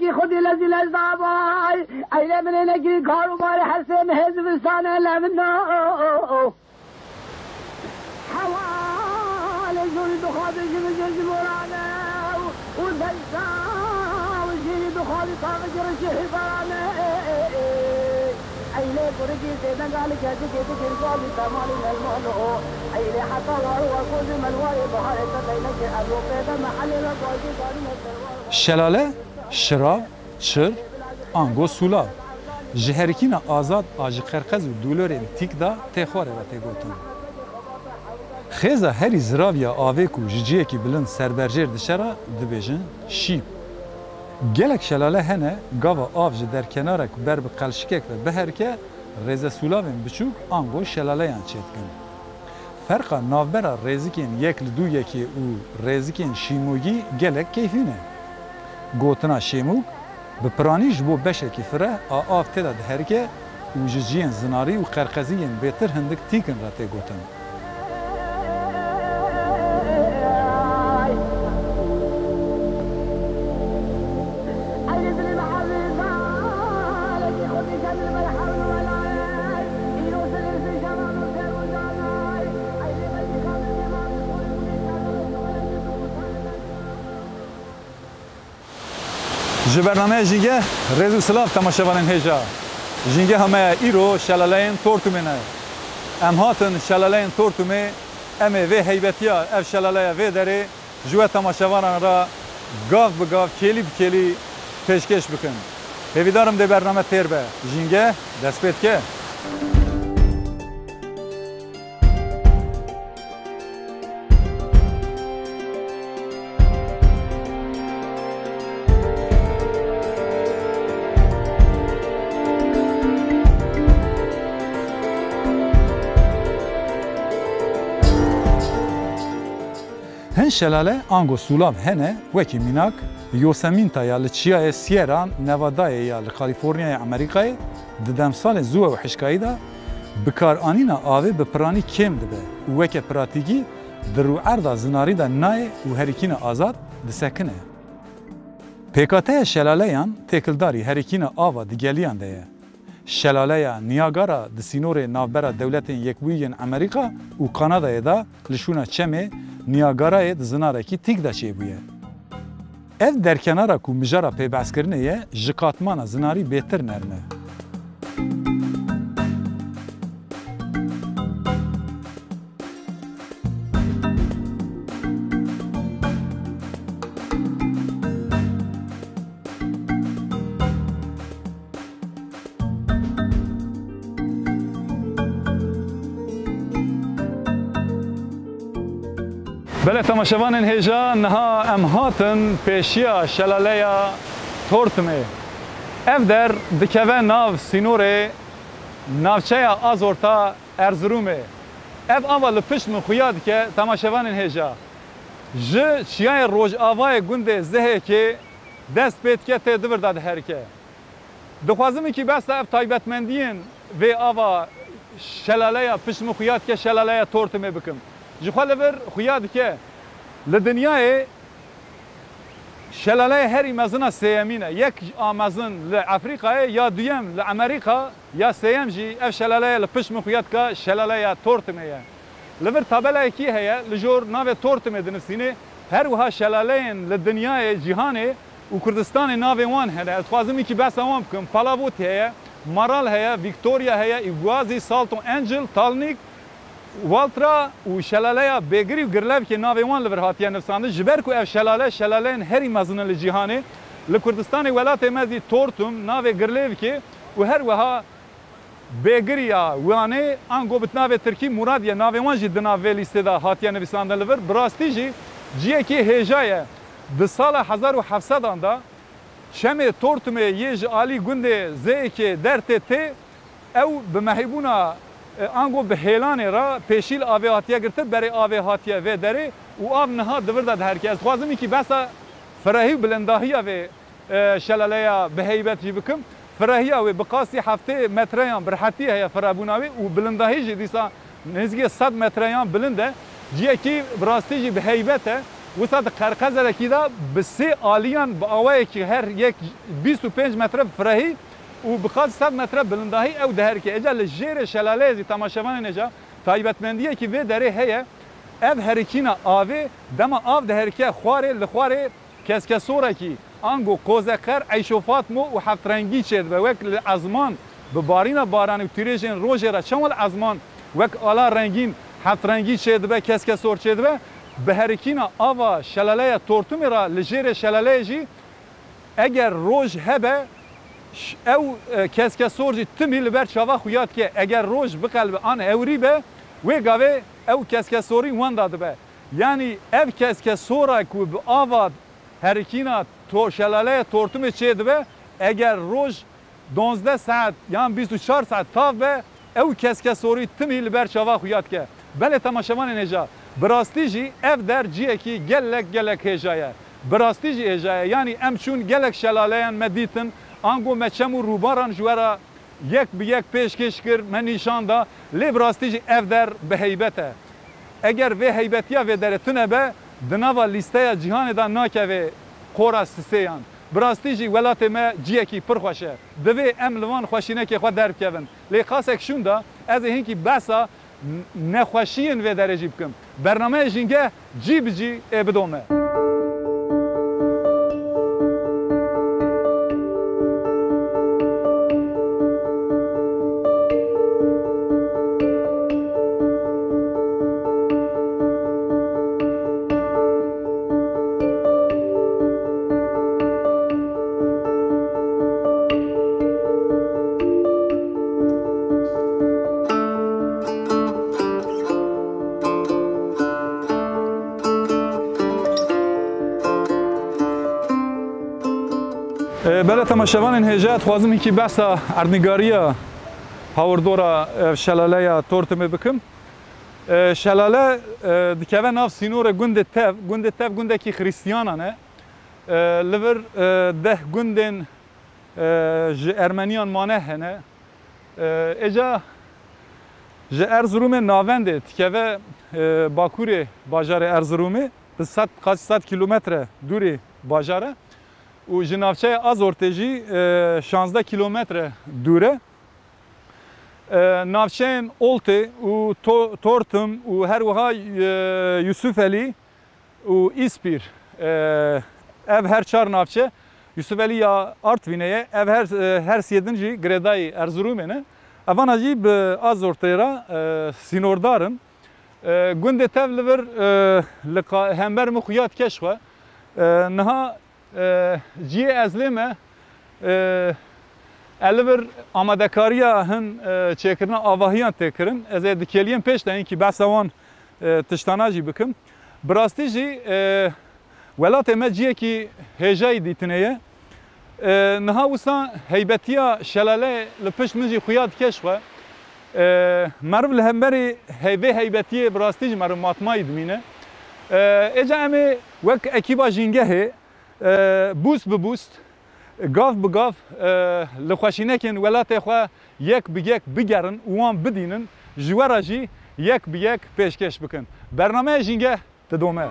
کی خودی لذی لذابای ایله من نگی کارو بار حسن حزبستان لمنا حوال زوری دخواد جمجز مرانه و دلسا و جیری دخواد طاقه جرشی برانه ایله برگی سیدن گالی کسی کسی کنسالی تمالی نلمانو ایله حتی وارو وکوز ملوای بحار تدینه که ادو پیدا محلی رکوزی داری نتروار شلاله، شراب، چر، آنگو سولاب. جهرکین آزاد آج قرقز و دولارین تیک دا تخواره و تگوتن. خیزا هری زراویا آوه کو جیجیه کی بلند سربرجر دشرا دبیجن شیب. گلک شلاله هنه گاوا آف در کنارک بر به قلشکک و بهرکه ریزه سولابین بچوک آنگو شلاله یان چیتکن. فرقا نافبرا ریزکین یک لدو یکی و ریزکین شیموگی گلک کیفینه. گوتنا شیموک به پرانیش بو بشه کی فره آف تدا دهرکه و جیجین زناری و قرقزین بهتر هندک تیکن را تی گوتن. برنامه جینگه رزو سلاف تماشاوانین هجا جینگه همه ایرو شلالین تورتومینه ام هاتن شلالین تورتومی امه وی هیبتیا اف شلاله وی داره جوه تماشاوانان را گاف بگاف کلی بکلی پیشکش بکن هیویدارم ده برنامه تیر به جینگه دست پید که هن شلاله آنگو سولاب هنه وکی میناک یوسمینتا یا لچیای سیران نوادای یا لکالیفورنیا امریکای ددم سال زوه و حشکایی دا بکار آنینا آوه بپرانی کم دبه وکی پراتیگی درو عرضا زناری دا نای و هریکین آزاد دسکنه. پیکاته شلاله یان تکلداری هریکین آوا دیگلیان ده شلاله نیاگارا دسینور نافبرا دولت یکبویین امریکا و کانادا دا لشونا چمه نیاگارای زنارکی تیک دا چه بویه. اف در کنارا کو مجارا پیبعث کرنه یه جکاتمانا زناری بهتر نرمه. بله تماشاوان هیجا نها ام هاتن پیشیا شلاله تورتمه اف در دکوه ناو سینور ناوچه آزورتا ارزرومه اف اول پشت من خویاد که تماشاوان هیجا ج چیای روج آوای گنده زهه که دست بید که تی دور داد هرکه دخوازمی که بس اف تایبتمندین و آوا شلاله پشت من خویاد که شلاله تورتمه بکم جخالفر خویاد که لدنیای شلاله هری مزنا سیمینه یک آمازن لافریقا یا دویم لامریکا یا سیم جی اف شلاله لپش مخویاد که شلاله تورتمه لبر تابله کی هيا لجور ناوه تورتمه دنسینه هر وها شلاله لدنیای جهانه و کردستان ناوه وان هده خوازمی که بس اوام بکن پالاوت هيا مارال هيا ویکتوریا هيا ایگوازی سالتون انجل تالنیک والترا و شلاله بگری و گرلب که ناوه وان لبر هاتیه نفسانده جبر کو اف شلاله هری مزنه لجهانه لکردستان ولات مزی تورتم ناوه گرلب که و هر وها بگریا وانه انگو بتناوه ترکی مراد یا ناوه وان جی دناوه لیسته دا هاتیه نفسانده لبر براستی جیه که هیجایه ده سال 1700 آنده شمه تورتم یه عالی گنده زی که درته ته او به محیبونا آنگو به هیلانه را پیشیل آوه هاتیه گرته برای آوه هاتیه و داره و آب نها دور داد هر کی از خوازمی که بسا فراهی بلنداهی و شلاله به هیبت جی بکم فراهی و بقاسی هفته متریان برحتی هیا فرابوناوی و بلنداهی جی دیسا نزدیک 100 متریان بلنده جیه کی براستی جی به هیبته وسط قرقزه کی دا به سه آلیان با آوایی که هر یک 25 متر فرهی و بخاطر 100 متر بلندهی او دهر که اجل جیر شلاله زی تماشاوان نجا تایبتمندیه که وی داره هیه ev herikina avê dema av de herike xwarê li xwarê keskesorekî ango kozekher eyşofat mo û heftrengî çêdibe wek li ezman bi barîna baranî û tirêjên rojê re çawa li ezman wek ala rengîn heftrengî çêdibe keskesor çêdibe bi herikîna ava şelaleya tortumê re li jêrê şelaleyê jî eger roj hebe ew keskesor jî timî li ber çava xuya dike eger roj biqelbe an ewrî be wê gavê ew keskesorî wan da dibe yani ev keskesora ku bi ava herikîna şelaleya tortumê çêdibe eger roj 12 saat yan 24 saat tav be ew keskesorî timî li ber çava xuya dike belê temaşevanê nêja bi rastî jî ev der ciyekî gelek hêja ye bi rastî jî hêja ye yani em çûn gelek şelaleyan me dîtin ango me çem û rûbaran ji wera yek bi yek pêşkêş kir me nîşan da lê bi rastî jî ev der bi heybet e eger vê heybetiya vê derê tune be di nava lîsteya cîhanê da nakeve qora sisêyan bi rastî jî welatê me ciyekî pir xweş e divê em li van xweşînekê xwe derbikevin lê qasek şûn da ez ê hinkî behsa nexweşiyên vê derê jî bikim bernameyê jîngeh cî bi cî ê bidome بله تماشاوان هجات خوازم هیکی بحثا اردنگاریا هاوردورا شلاله تورتمه بکم شلاله دکوه ناف سینور گند تف گنده کی خریستیانانه لور ده گندن ارمنیان مانه هنه اجا جه ارزروم ناونده دکوه باکوری باجار ارزرومی به 100 کیلومتر دوری باجاره و جنابچه از ارتجی 16 کیلومتر دوره نافچین اولتی و تورتم و هر وها یوسف علی و ایسپیر ev her çar navçe Yusuf Ali ya Artvin'e ev her siyedinci gredai Erzurum'e avanajı az ortaya sinordarın günde tevliver hember muhiyat keşfe naha ciye ezleme elver amadekariya hin çekirna avahiyan tekirin ez dikeliyen peş de ki basavan tiştanaji bikim brastici velat me ciye ki hejay ditneye naha usan heybetiya şelale li peş min jî xuya dikeşve merv li hemberi heybetiye brastici merv matmayî dimîne eca em wek ekiba jîngehê boost bi boost gav bi gav li xweşînekên welatê xwe yek bi yek bigerin û wan bidînin ji wera jî yek bi yek pêşkeş bikin bernameya jîngeh didome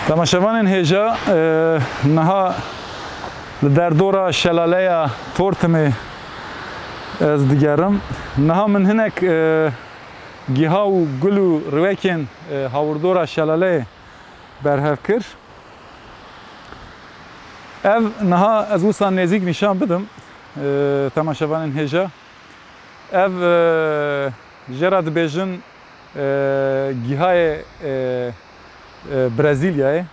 تماشاوان هجا نها در دور شلاله تورتمه از دیگرم نها من هنک گیها و گل و روکن هاوردور شلاله برهف کر ev naha ez usan nezik nişan bidim temaşavanın heja ev jera dibêjin gihayê Brezilya'ya.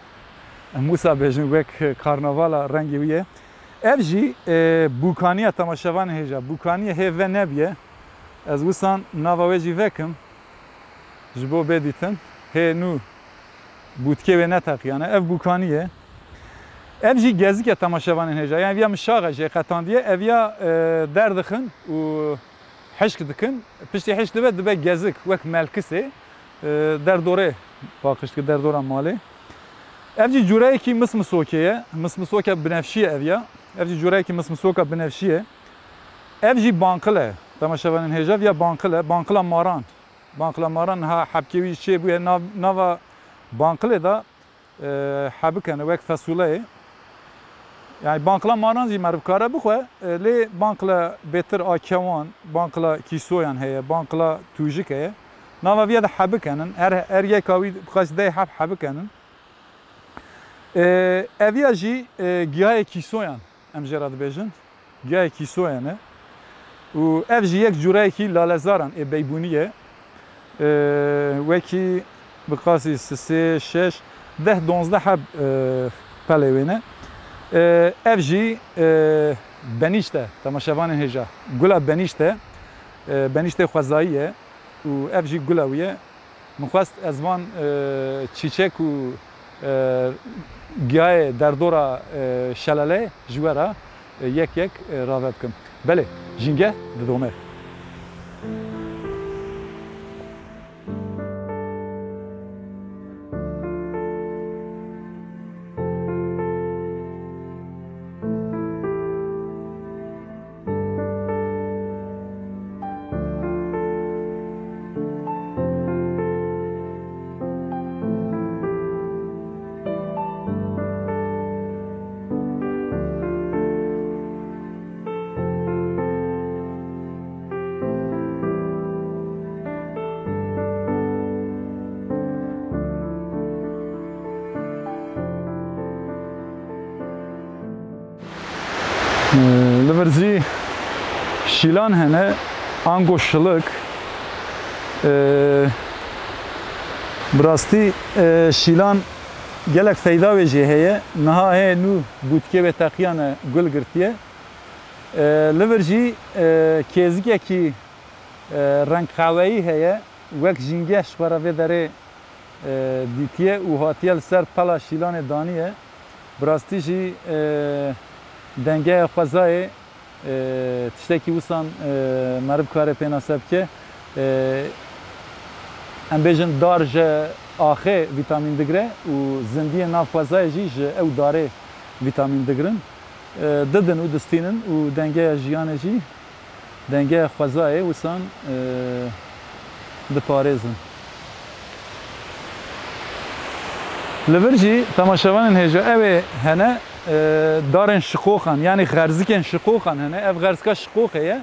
Musa bejin vek karnavala rengi wiye. Ev jî bûkaniya temaşevan hêja. Bûkaniya hêv ve nebiye. Ez wisan nava wê jî vekim. Ji bo bêdîtin. Hê nû bûtkê wê neteqiyane. Ev bûkaniye. Ev jî gezike temaşevanên hêja. Yani ya mişaxa jê qetandiye. Ev ya derdixin û hişk dikin. Piştî hişk dibe gezik wek melkisê. Derdorê paqiştki derdora malê. Ev jî cureyekî mismisokê ye. Mismisoka binefşiye ev ya. Ev jî cureyekî mismisoka binefşiye. Ev jî bankil e. Temaşevanên hêja ya bankil e. Bankila maran. Bankila maran ha hebkevî çê bûye nava bankilê da hebikene wek fesuleyê. Yani bankila maran jî merivkare bixwe. Lê bankila bêtir a kewan, bankila kîsoyan heye, bankila tûjik heye. Nava vê de hebikenin. Her yeka wî bixwest dê hebikenin. Eviya jî gihayê kîsoyan em jê re dibêjin. Gihayê kîsoyan e. û ev jî yek cureyekî lalezaran ê beybûnî ye. Wekî bi qasî 3, 5, 10, 12 heb pelê wê ne. Ev jî benîşt e, temaşevanên hêja. Gula benîşt e. Benîştê xwezayî ye. û ev jî gula wî ye. Min xwest ez van çîçek û gihayê derdora şelale ji we re yek rave bikim. Belê, jînge didome. Li şîlan hene angoşçılık birastî şîlan gelek feyda wê jê heye niha heye nû bûtkê wê teqiyane gul girtiye li vir jî kêzikekî rengqeweyî heye wek jîngeh ji xwe re vê derê dîtiye û hatiye li ser pela şîlanê daniye birastî jî dengeya xwezayê tiştekî wisan meriv kare pê naseb bike em bêjin dar ji axê vîtamîn digire û zindiyê nav xwezayê jî ji ew darê vîtamîn digirin didin û distînin û dengeya jiyanê jî dengeya xwezayê wisan diparêzin. Li vir jî temaşevanên hêja ew ê hene darên şiqoxan yani xerzikên şiqoxan hene ev xerzika şiqoxê ye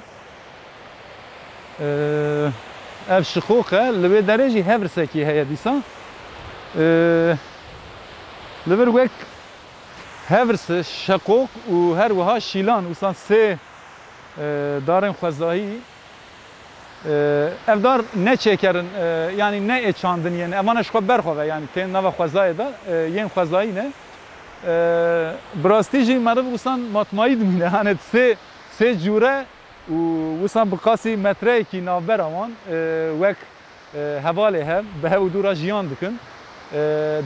ev şiqoxe li wê derê jî hevrisekî heye dîsan li vir wek hevrisi şiqox û her wiha şîlan wisan sê darên xwezayî ev dar ne çêkerin yani ne êçandin yên evana ji xwe berxwe yani tên nava xwezayê da yên xwezayî ne birastî jî meriv wisan matmayî dimîne hani sê cûre û wisan bi qasî metreyekî navbera wan wek hevalê hev bi hev û dûra jiyan dikin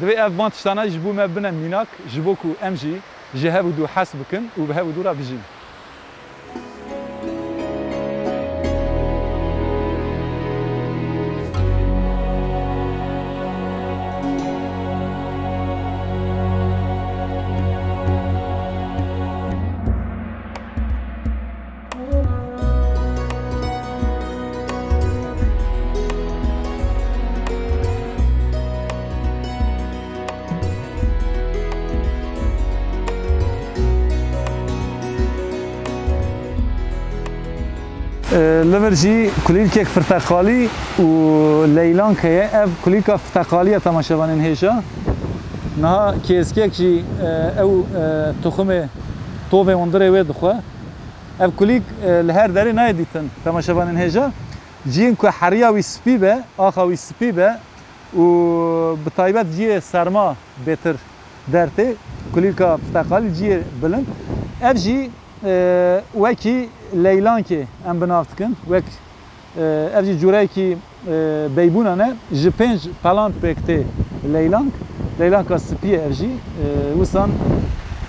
divê ev van tiştana ji bo me bine mînak ji bo ku em jî ji hev û dû hes bikin û bi hev û dûra bijîn. Li vir jî kulîlkek firteqalî û leylank heye ev kulîlka firteqalî temaşevanên hêja niha kêzkek jî ew tuxumê tovê hundirê wê dixwe ev kulîlk li her derê nayê dîtin temaşevanên hêja ciyên ku heriya wî spî be axa wî spî be و بتایبەت جیه سرما بهتر درته کلیکا فتقالی جیه بلند ev jî wekî leylankê em binavdikin wek ev jî cureyekî beybûna ne ji 5 peland pêk tê leylanka spî ev jî wisan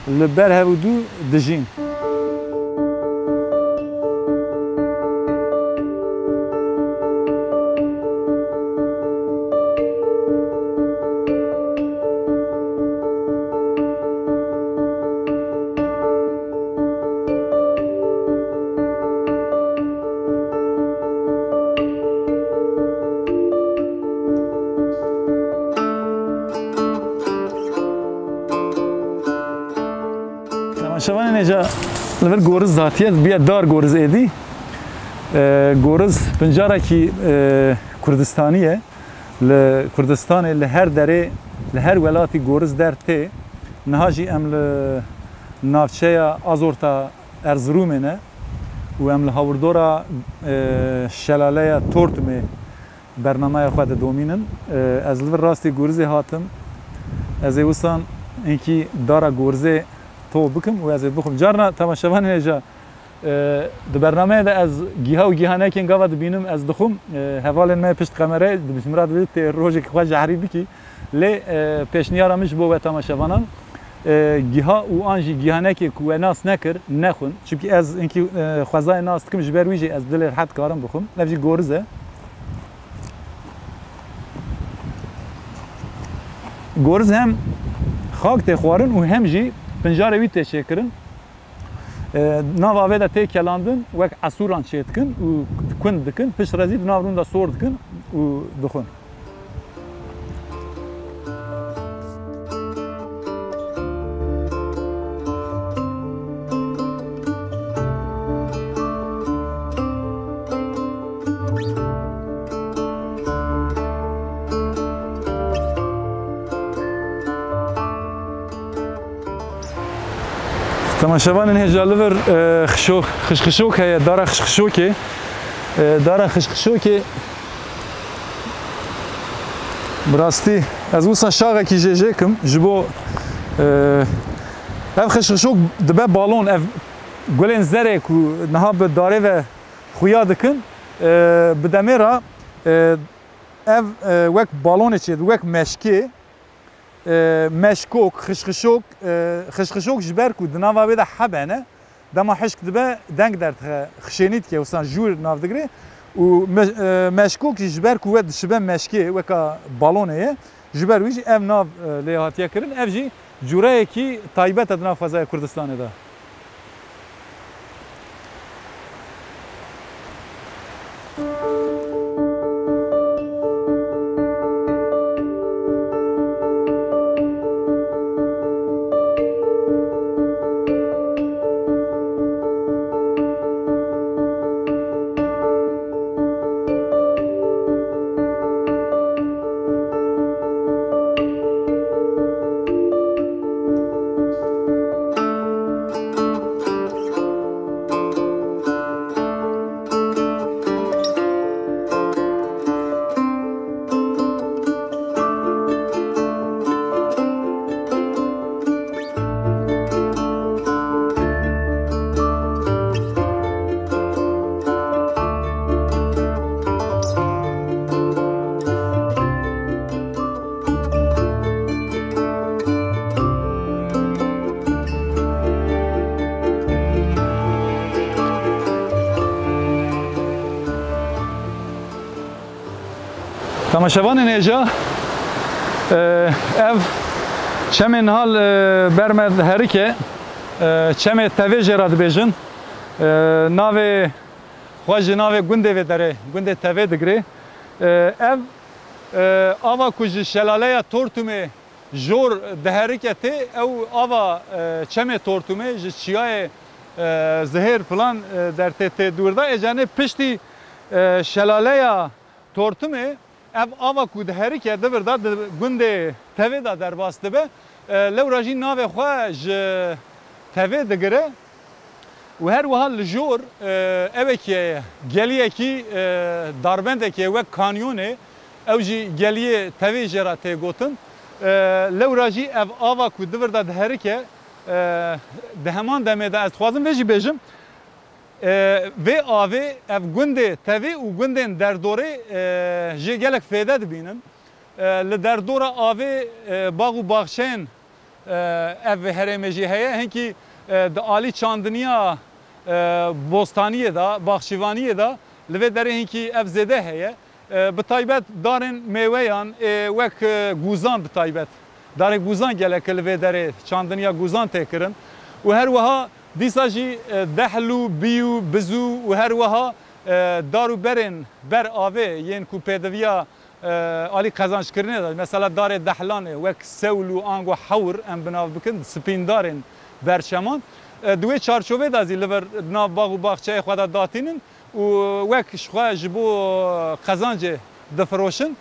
li ber hevûdû dijîn. Şevan neca lever goriz zatiyet biya dar goriz edi. Goriz pincara ki Kurdistaniye le Kurdistanê li her derê li her welatî goriz derte niha jî em li navçeya Azorta Erzurumê ne û em li hawırdora şelaleya Tortumê bernameya xwe de domînin. Ez li vir rastî gorizê hatim. Ez ê wisan enkî dara gorizê تو بکم و از بخوام جارنا تماشاوان هجا د برنامه ده از گیها و گیهانه که انگار بینم از دخوم حوال ما پشت کامره بسمرات بده روزی که خواهد جهری بکی لی پیشنیارمش بو و تماشاوانم گیها و آنجی گیهانه که کو ناس نکر نخون چون از اینکه خوازای ناس کم جبر ویجی از دل راحت کارم بخوم نفجی گورزه گورز هم خاک تخوارن و هم جی Pinjarê wî tê çêkirin, nava wê de tê kelandin wek esûran çêdikin û kund dikin, piştrezî di nav rûn de sor dikin û dixwin. تماشاوان هجا لور خشخشوک هيا دارا خشخشوكي دارا خشخشوكي براستي از وسا شاغا كي جيجيكم جبو اف خشخشوك دبا بالون اف گولين زرك و نهاب داري و خويا دكن بدميرا اف وك بالون چيد وك مشكي مشکوک خشخشوک جبر کو دناوا بده حبنه دما حشک دبه دنگ در خشینیت که وسان جور ناف دگری و مشکوک جبر کو ود شبه مشکی وکا بالونه جبر ویج اف ناف لیهاتیا کرن اف جی جوره کی تایبت دنا فضای کردستان ده تماشاوان نجا ev çemên hal berme herike çemê tevê jê ra dibêjin navê xwe ji navê gundê vê derê gundê tevê digire ev ava ku ji şelaleya Tortumê jor diherike tê ew ava çemê Tortumê ji çiyayê zehêr filan dertê tê dûrda êcanê piştî şelaleya Tortumê ev ava ku diherike dibir da gundê tevê da derbas dibe lewra jî navê xwe ji tevê digire û her wiha li jor evekî geliyekî darbendekê wek kanyonê ew jî geliyê tevê jê ra tê gotin lewra jî ev ava ku divir da diherike di heman demê de ez dixwazim vê jî bêjim vê avê ev gundê tevê û gundên derdorê jê gelek fêde dibînin li derdora avê bax û baxçeyên ev herêmê jî heye hinkî di alî çandiniya bostaniyê da baxşîvaniyê da li vê derê hinkî ev zêde heye bi taybet darên mêweyan wek gûzan bi taybet darê gûzan gelek li vê derê çandiniya gûzan tê kirin û her wiha dîsa jî dehlû bîyû bizû û her wiha dar û berên ber avê yên ku pêdiviya alî qezanjkirinê da mesela darê dehlanê wek sewl û ang û hewr em binav bikin spîndarên berçeman di wê çarçovê da zî li ver nav bax û baxçeyê xwe da datînin û wek ji xwe ji bo qezancê difiroşin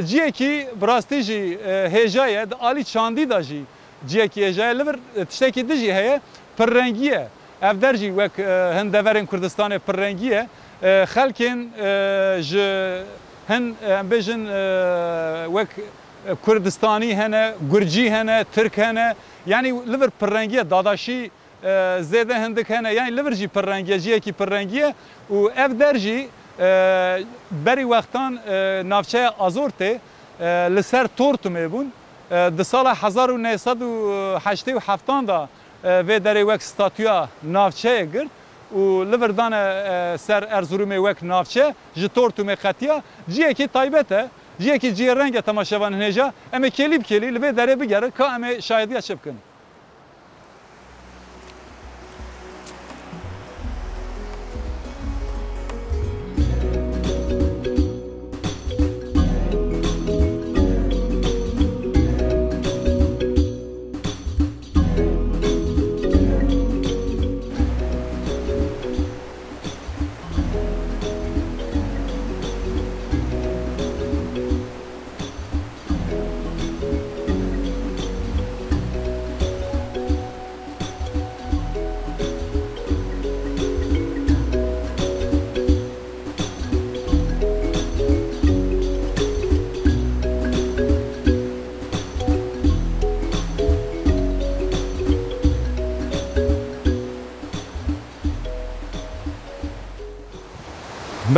ciyekî bi rastî jî hêja ye di alî çandî da jî ciyekî hêja ye li vir tiştekî di jî heye pirrengî ye ev der jî wek hin deverên Kurdistanê pirrengî ye xelkên ji hin em bêjin wek Kurdistanî hene Gurcî hene Tirk hene yanî li vir pirrengî ye dadaşî zêde hindik hene yani li vir jî pirrengî ye ciyekî pirrengî ye û ev der jî berî wextan navçeya Azortê li ser Tortumê bûn di sala 1987 da vê derê wek statûya navçeyê girt û li vir dane ser Erzurumê wek navçe ji Tortumê qetiya ciyekî taybet e ciyekî ciyêreng e temaşevanên hêja em ê kelî bi kelî li vê derê bigere ka em ê şahediya çi bikin.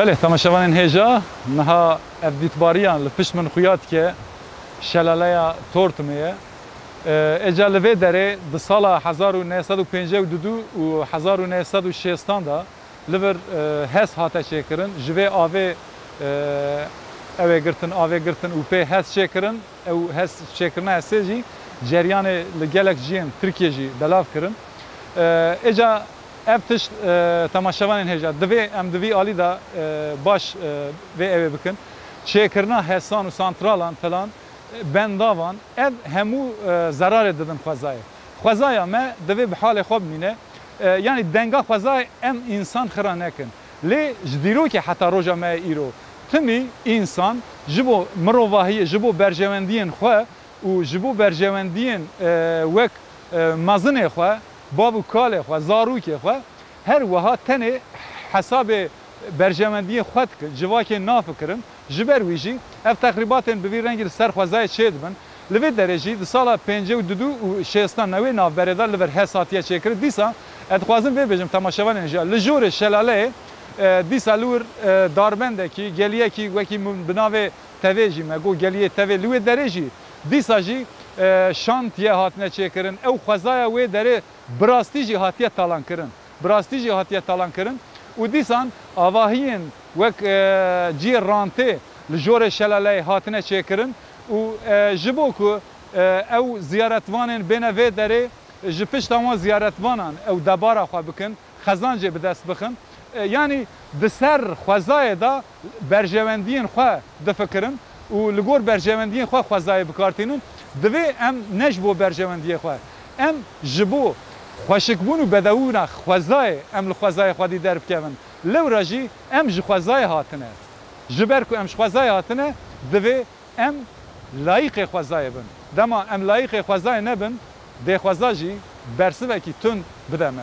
Belê temaşevanên hêja niha ev dîtbariyan li pişt min xuya dike şelaleya Tortumê ye êca li vê derê di sala 1952 û 1960 da li vir hes hate çêkirin ji vê avê ew ê girtin avê girtin û pê hes çêkirin ew hes çêkirina hesê jî ceryanê li gelek jiyên Tirkiye jî belav kirin êca ev tişt temaşevanên hêja divê em di vî alî da baş vê evê bikin çêkirina hesan û santralan falan bendavan ev hemû zerarê didin xwezayê xwezaya me divê bi halê xwe bimîne yani denga xwezayê em însan xira nekin lê ji dîrokê heta roja me îro timî însan ji bo mirovahiyê ji bo berjewendiyên xwe û ji bo berjewendiyên wek mezinê xwe bav û kalê xwe zarokê xwe her wiha tenê hesabê berjewendiyê xwe dikin civakê nafikirin ji ber wî jî ev teqrîbatên bi vî rengî li ser xwezayê çê dibin li vê derê jî di sala 52 û 60 newê navberê da li vir hes hatiye çêkirin dîsa ez dixwazim vê bêjim temaşevanên hêja li jorê şelaleyê dîsa li wir darbendekî geliyekî wekî bi navê tevê jî me got geliyê tevê li wê derê jî dîsa jî şantiye hatine çêkirin ew xwezaya wê derê bi rastî jî hatiye talankirin bi rastî jî hatiye talankirin û dîsan avahiyên wek ciyê rantê li jorê şelaleyê hatine çêkirin û ji bo ku ew ziyaretvanên bêne vê derê ji pişta wan ziyaretvanan ew debara xwe bikin xezancê bi dest bixin yani di ser xwezayê da berjewendiyên xwe difikirin û li gor berjewendiyên xwe xwezayê bikartînin divê em ne ji bo berjewendiyê xwe em ji bo xweşikbûn û bedewîna xwezayê em li xwezayê xwedî derbikevin lewra jî em ji xwezayê hatine ji ber ku em ji xwezayê hatine divê em layîqê xwezayê bin dema em layîqê xwezayê nebin dê xweza jî bersivekî tund bide me.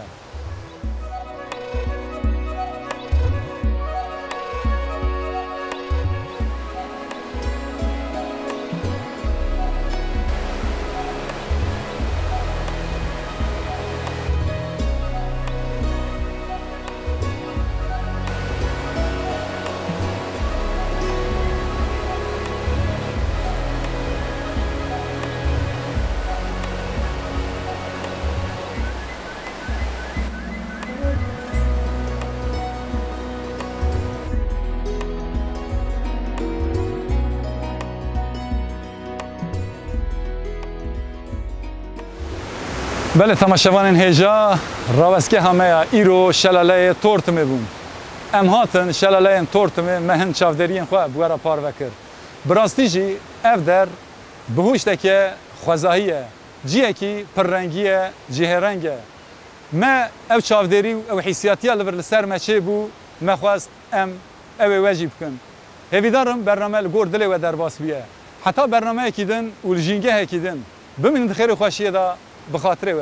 بله تماشاوان هیجا راوسکه همه ایرو شلاله تورتمه بون ام هاتن شلاله تورتمه مهن چاودرین خواه بوارا پار وکر براستی جی اف در بهوشته که خوزاهیه جیه کی پررنگیه جیه رنگه ما او چاودری او حیثیاتی لور لسر مچه بو مخواست ام او واجب کن هیویدارم برنامه لگور دلی و درباس بیه حتی برنامه کیدن و الجینگه کیدن بمین خیر خوشیه دا بخاطره و